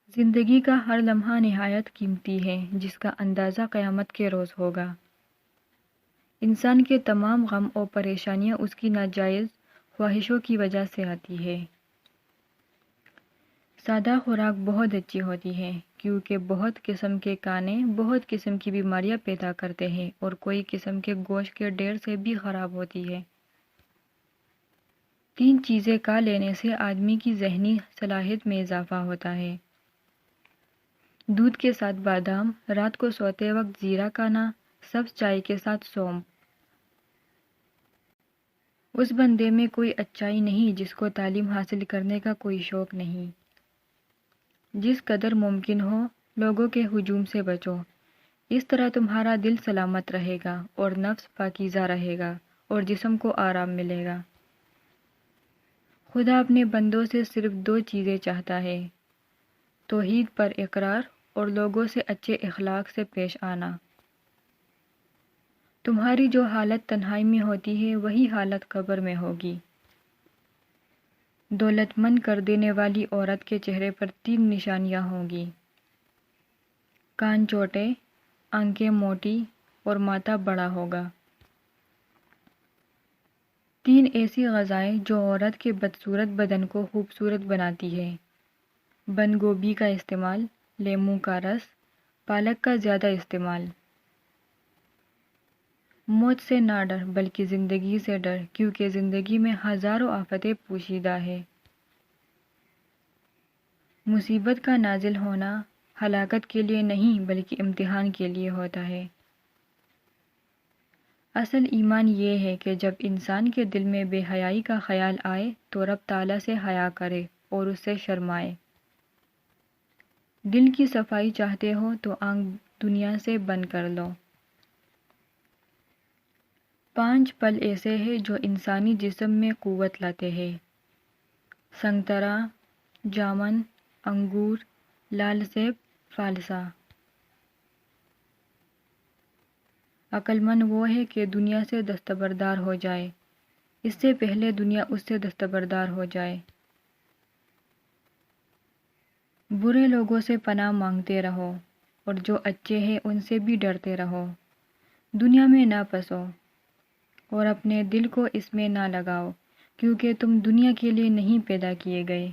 زندگی کا ہر لمحہ نہایت قیمتی ہے، جس کا اندازہ قیامت کے روز ہوگا۔ انسان کے تمام غم اور پریشانیاں اس کی ناجائز خواہشوں کی وجہ سے آتی ہے۔ سادہ خوراک بہت اچھی ہوتی ہے، کیونکہ بہت قسم کے کھانے بہت قسم کی بیماریاں پیدا کرتے ہیں اور کوئی قسم کے گوشت کے ڈھیر سے بھی خراب ہوتی ہے۔ 3 چیزیں کھا لینے سے آدمی کی ذہنی صلاحیت میں اضافہ ہوتا ہے۔ دودھ کے ساتھ بادام، رات کو سوتے وقت زیرہ کھانا، سبز چائے کے ساتھ سونف۔ اس بندے میں کوئی اچھائی نہیں جس کو تعلیم حاصل کرنے کا کوئی شوق نہیں۔ جس قدر ممکن ہو لوگوں کے ہجوم سے بچو، اس طرح تمہارا دل سلامت رہے گا اور نفس پاکیزہ رہے گا اور جسم کو آرام ملے گا۔ خدا اپنے بندوں سے صرف 2 چیزیں چاہتا ہے: توحید پر اقرار اور لوگوں سے اچھے اخلاق سے پیش آنا۔ تمہاری جو حالت تنہائی میں ہوتی ہے وہی حالت قبر میں ہوگی۔ دولت مند کر دینے والی عورت کے چہرے پر 3 نشانیاں ہوں گی: کان چھوٹے، آنکھیں موٹی اور ماتھا بڑا ہوگا۔ 3 ایسی غذائیں جو عورت کے بدصورت بدن کو خوبصورت بناتی ہے: بند گوبھی کا استعمال، لیموں کا رس، پالک کا زیادہ استعمال۔ موت سے نہ ڈر بلکہ زندگی سے ڈر، کیونکہ زندگی میں ہزاروں آفتیں پوشیدہ ہیں۔ مصیبت کا نازل ہونا ہلاکت کے لیے نہیں بلکہ امتحان کے لیے ہوتا ہے۔ اصل ایمان یہ ہے کہ جب انسان کے دل میں بے حیائی کا خیال آئے تو رب تعالیٰ سے حیا کرے اور اس سے شرمائے۔ دل کی صفائی چاہتے ہو تو آنکھ دنیا سے بند کر لو۔ 5 پھل ایسے ہیں جو انسانی جسم میں قوت لاتے ہیں: سنگترا، جامن، انگور، لال سیب، فالسا۔ عقل مند وہ ہے کہ دنیا سے دستبردار ہو جائے، اس سے پہلے دنیا اس سے دستبردار ہو جائے۔ برے لوگوں سے پناہ مانگتے رہو اور جو اچھے ہیں ان سے بھی ڈرتے رہو۔ دنیا میں نہ پھنسو اور اپنے دل کو اس میں نہ لگاؤ، کیونکہ تم دنیا کے لیے نہیں پیدا کیے گئے۔